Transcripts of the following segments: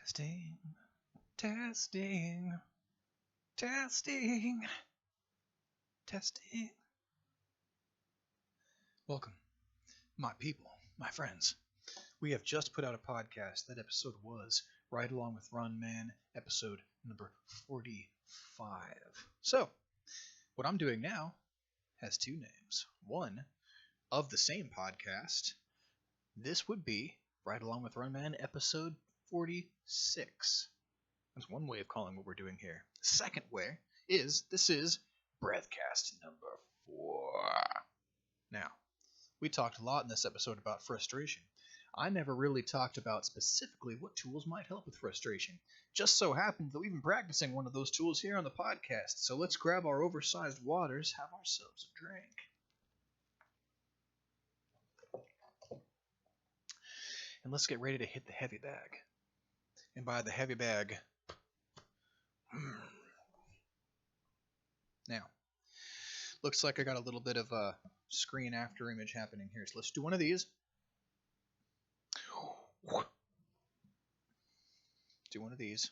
Testing, testing, testing, testing. Welcome, my people, my friends. We have just put out a podcast. That episode was Ride Along with Lungman, episode number 45. So, what I'm doing now has two names. One, of the same podcast, this would be Ride Along with Lungman, episode 46. That's one way of calling what we're doing here. The second way is this is Breathcast number 4. Now, we talked a lot in this episode about frustration. I never really talked about specifically what tools might help with frustration. Just so happens that we've been practicing one of those tools here on the podcast, so let's grab our oversized waters, have ourselves a drink. And let's get ready to hit the heavy bag. And by the heavy bag, now, looks like I got a little bit of a screen after image happening here. So let's do one of these. Do one of these.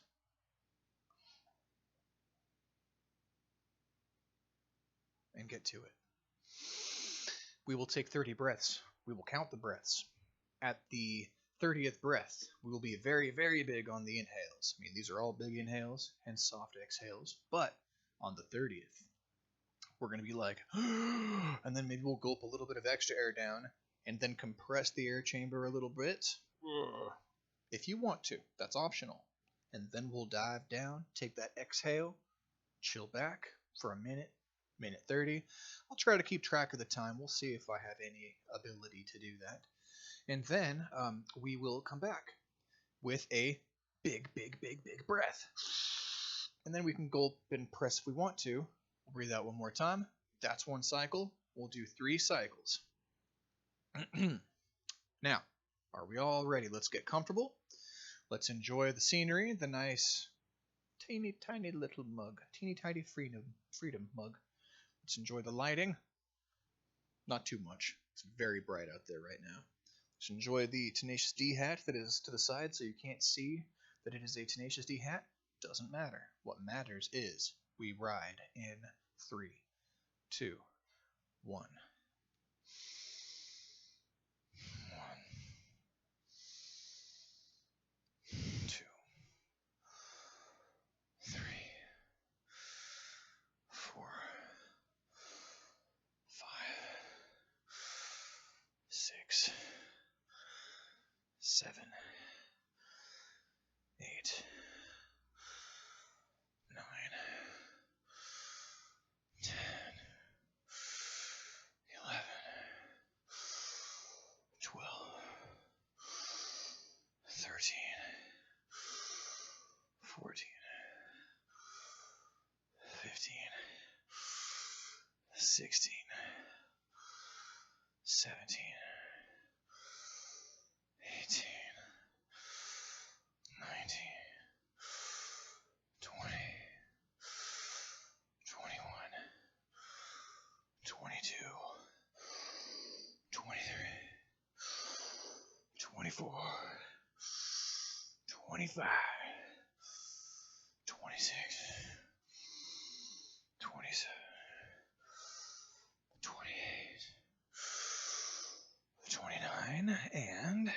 And get to it. We will take 30 breaths. We will count the breaths. At the 30th breath, we will be very, very big on the inhales. I mean, these are all big inhales and soft exhales. But on the 30th, we're going to be like, and then maybe we'll gulp a little bit of extra air down and then compress the air chamber a little bit. If you want to, that's optional. And then we'll dive down, take that exhale, chill back for a minute, minute 30. I'll try to keep track of the time. We'll see if I have any ability to do that. And then we will come back with a big, big, big, big breath. And then we can gulp and press if we want to. We'll breathe out one more time. That's one cycle. We'll do 3 cycles. Now, are we all ready? Let's get comfortable. Let's enjoy the scenery, the nice, teeny tiny little mug. Teeny tiny freedom mug. Let's enjoy the lighting. Not too much. It's very bright out there right now. Let's enjoy the Tenacious D hat that is to the side so you can't see that it is a Tenacious D hat. Doesn't matter. What matters is we ride in 3, 2, 1. 1, 2, 3, 4, 5, 6, 7, 8, 9, 10, 11, 12, 13, 14, 15, 16, 17, 18, 19, 20, 21, 22, 23, 24, 25, 26, 27, 28, 29, and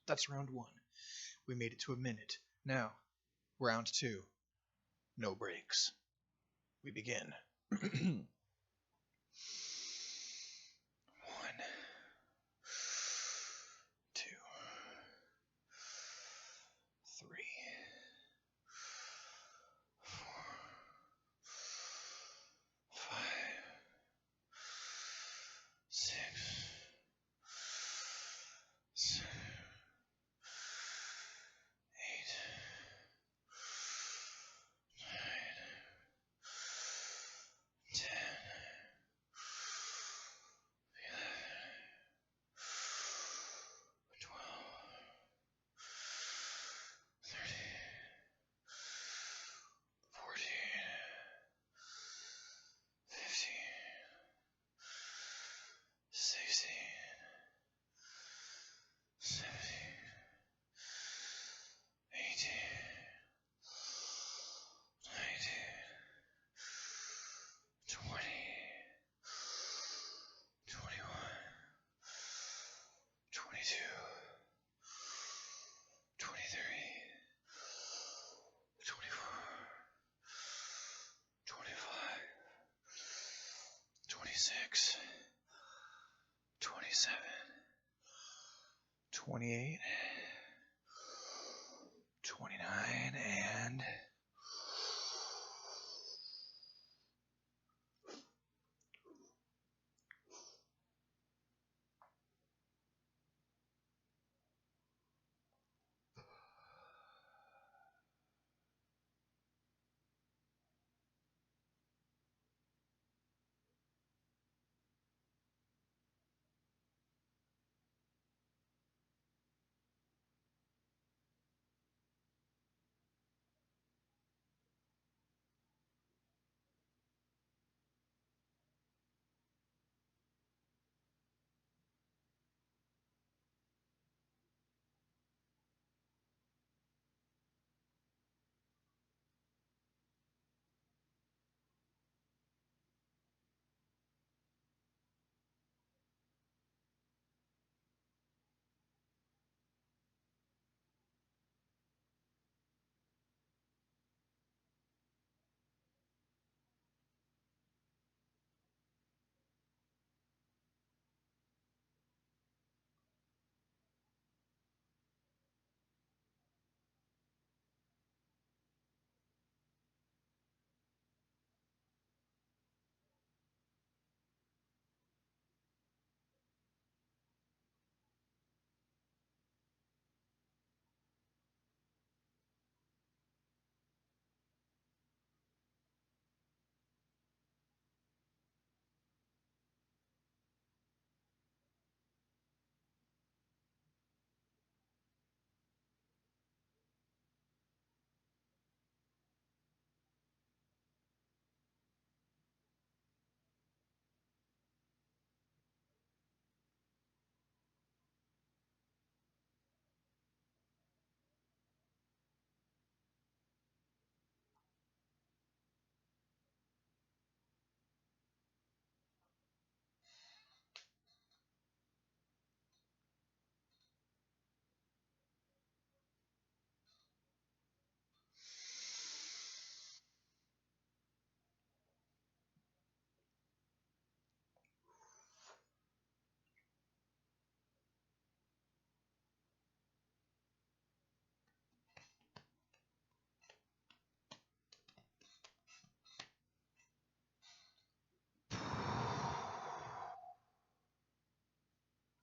That's round 1. We made it to a minute. Now, round 2. No breaks. We begin. 1, 2, 3, 4, 5, 6, 7, 8, 9, 10, 12, 13, 14, 15, 16, 17, 18, 19, 20, 21, 22, 23, 24, 25, 26, 27, 28, 29, and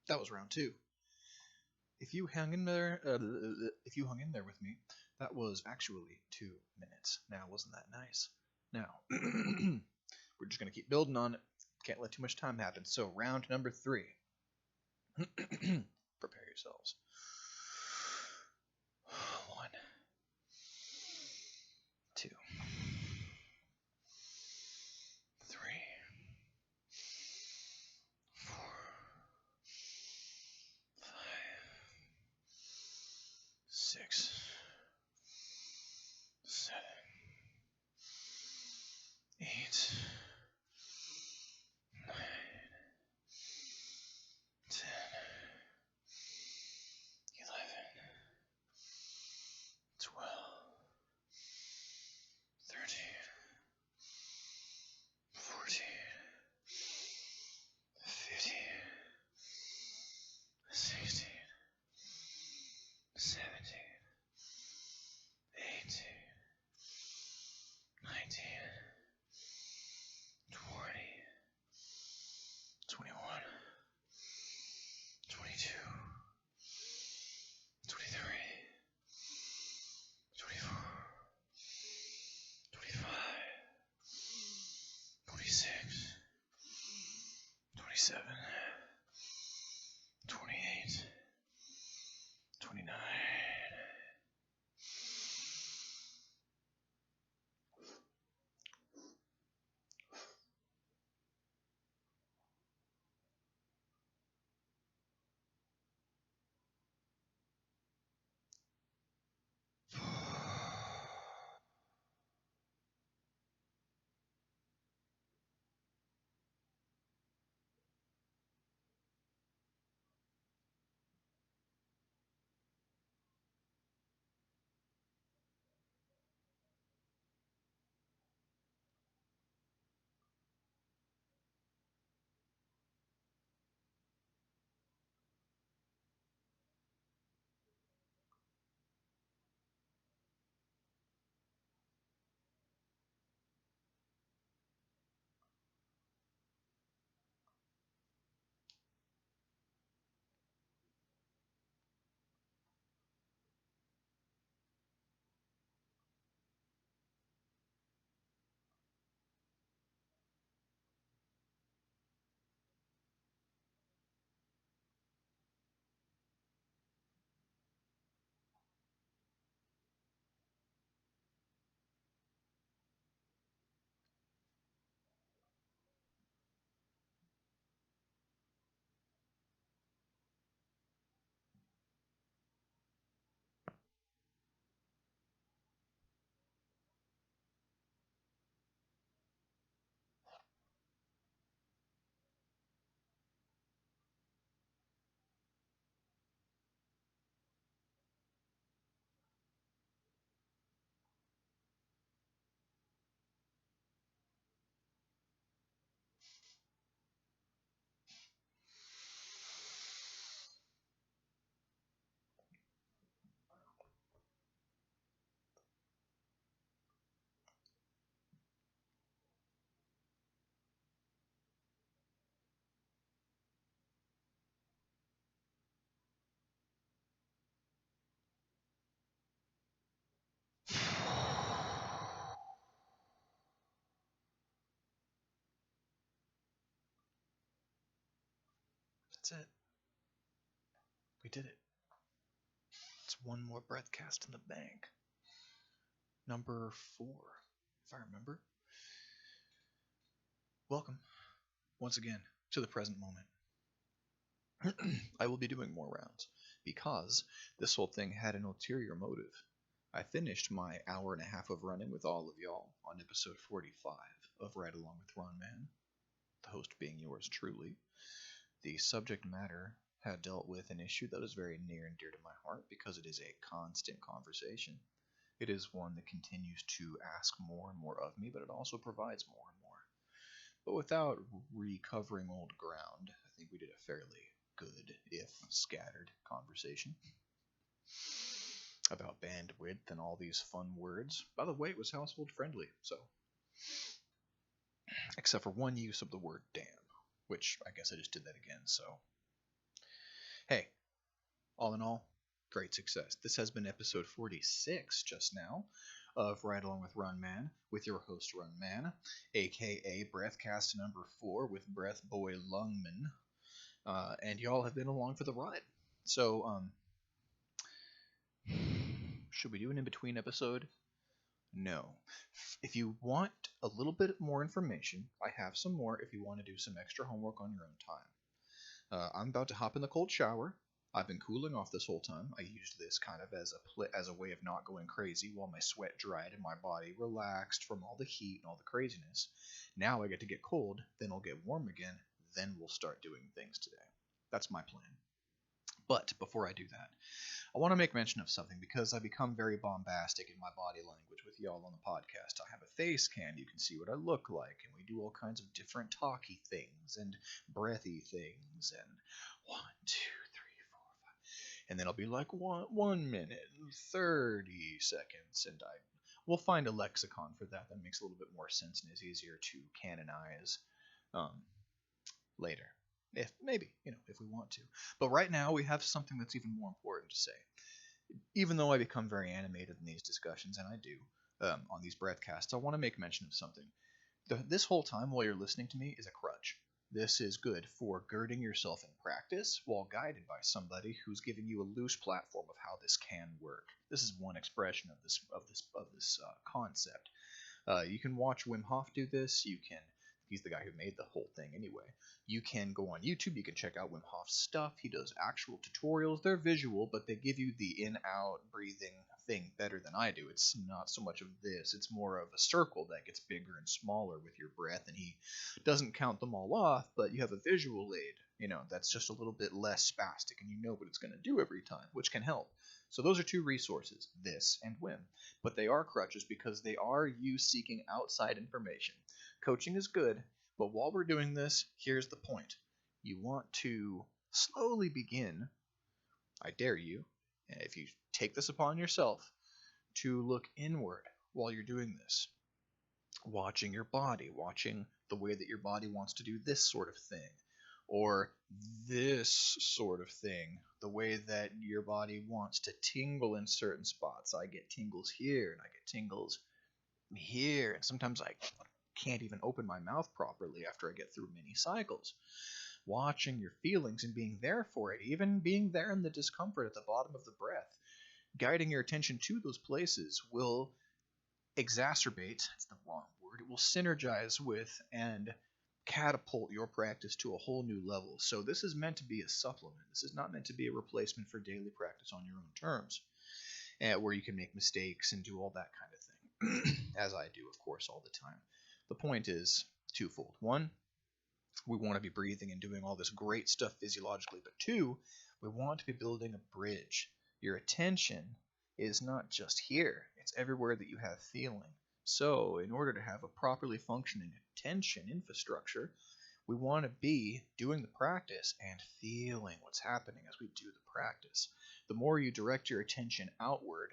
that was round 2. If you hung in there with me, that was actually 2 minutes. Now, wasn't that nice? Now, we're just gonna keep building on it. Can't let too much time happen. So, round number 3. Prepare yourselves. 1, 2, 3, 4, 5, 6, 7, 8, 9, 10, 27, 28, 29. That's it. We did it. It's one more Breathcast in the bank. Number 4, if I remember. Welcome, once again, to the present moment. I will be doing more rounds, because this whole thing had an ulterior motive. I finished my hour and a half of running with all of y'all on episode 45 of Ride Along with Lungman, the host being yours truly. The subject matter had dealt with an issue that is very near and dear to my heart because it is a constant conversation. It is one that continues to ask more and more of me, but it also provides more and more. But without recovering old ground, I think we did a fairly good, if scattered, conversation about bandwidth and all these fun words. By the way, it was household friendly, so. Except for one use of the word damn, which I guess I just did that again, so. Hey, all in all, great success. This has been episode 46 just now of Ride Along with Runman, with your host Runman, aka Breathcast number 4 with Breath Boy Lungman, and y'all have been along for the ride. So, should we do an in-between episode? No. If you want a little bit more information, I have some more if you want to do some extra homework on your own time. I'm about to hop in the cold shower. I've been cooling off this whole time. I used this kind of as a way of not going crazy while my sweat dried and my body relaxed from all the heat and all the craziness. Now I get to get cold, then I'll get warm again, then we'll start doing things today. That's my plan. But before I do that, I want to make mention of something because I become very bombastic in my body language with y'all on the podcast. I have a face cam, you can see what I look like, and we do all kinds of different talky things and breathy things, and 1, 2, 3, 4, 5, and then I'll be like 1 minute and 30 seconds, and we'll find a lexicon for that makes a little bit more sense and is easier to canonize later. If we want to. But right now we have something that's even more important to say. Even though I become very animated in these discussions, and I do, on these breathcasts, I want to make mention of something. This whole time while you're listening to me is a crutch. This is good for girding yourself in practice while guided by somebody who's giving you a loose platform of how this can work. This is one expression of this concept. You can watch Wim Hof do this. He's the guy who made the whole thing anyway. You can go on YouTube. You can check out Wim Hof's stuff. He does actual tutorials. They're visual, but they give you the in-out breathing thing better than I do. It's not so much of this. It's more of a circle that gets bigger and smaller with your breath, and he doesn't count them all off, but you have a visual aid, that's just a little bit less spastic, and you know what it's going to do every time, which can help. So those are two resources, this and Wim. But they are crutches because they are you seeking outside information. Coaching is good, but while we're doing this, here's the point. You want to slowly begin, I dare you, if you take this upon yourself, to look inward while you're doing this. Watching your body, watching the way that your body wants to do this sort of thing, or this sort of thing, the way that your body wants to tingle in certain spots. I get tingles here, and I get tingles here, and sometimes I can't even open my mouth properly after I get through many cycles. Watching your feelings and being there for it, even being there in the discomfort at the bottom of the breath, guiding your attention to those places will exacerbate, that's the wrong word, it will synergize with and catapult your practice to a whole new level. So this is meant to be a supplement. This is not meant to be a replacement for daily practice on your own terms, where you can make mistakes and do all that kind of thing, as I do, of course, all the time. The point is twofold. One, we want to be breathing and doing all this great stuff physiologically, but two, we want to be building a bridge. Your attention is not just here, it's everywhere that you have feeling. So in order to have a properly functioning attention infrastructure, we want to be doing the practice and feeling what's happening as we do the practice. The more you direct your attention outward,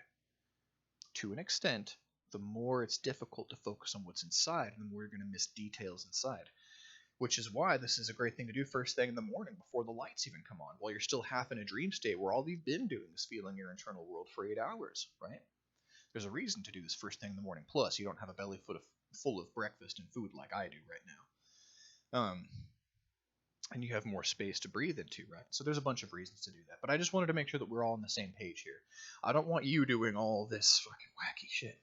to an extent, the more it's difficult to focus on what's inside, and the more you're going to miss details inside. Which is why this is a great thing to do first thing in the morning before the lights even come on, while you're still half in a dream state where all you've been doing is feeling your internal world for 8 hours, right? There's a reason to do this first thing in the morning. Plus, you don't have a belly full of breakfast and food like I do right now. And you have more space to breathe into, right? So there's a bunch of reasons to do that. But I just wanted to make sure that we're all on the same page here. I don't want you doing all this fucking wacky shit.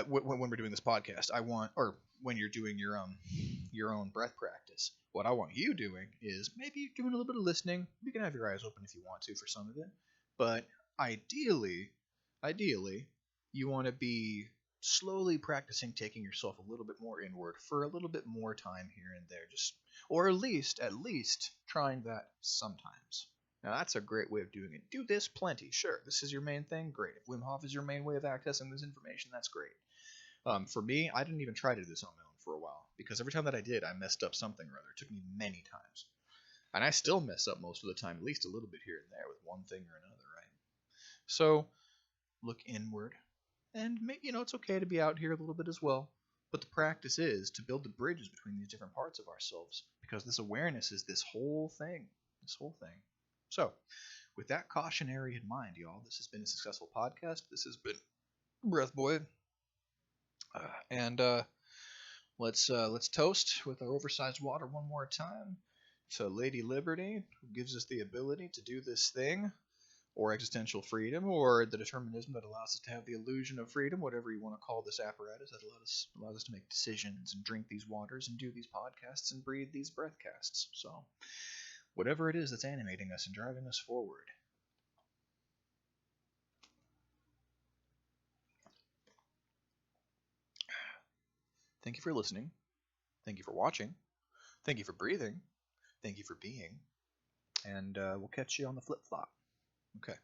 When we're doing this podcast, or when you're doing your own breath practice, what I want you doing is maybe doing a little bit of listening. You can have your eyes open if you want to for some of it, but ideally, you want to be slowly practicing taking yourself a little bit more inward for a little bit more time here and there, or at least trying that sometimes. Now that's a great way of doing it. Do this plenty, sure. This is your main thing, great. If Wim Hof is your main way of accessing this information, that's great. For me, I didn't even try to do this on my own for a while, because every time that I did, I messed up something or other. It took me many times. And I still mess up most of the time, at least a little bit here and there with one thing or another, right? So, look inward. And, it's okay to be out here a little bit as well. But the practice is to build the bridges between these different parts of ourselves, because this awareness is this whole thing. So, with that cautionary in mind, y'all, this has been a successful podcast. This has been Breath Boy. And let's toast with our oversized water one more time to Lady Liberty, who gives us the ability to do this thing, or existential freedom, or the determinism that allows us to have the illusion of freedom, whatever you want to call this apparatus that allows us to make decisions and drink these waters and do these podcasts and breathe these breathcasts. So, whatever it is that's animating us and driving us forward. Thank you for listening. Thank you for watching. Thank you for breathing. Thank you for being. And we'll catch you on the flip-flop. Okay.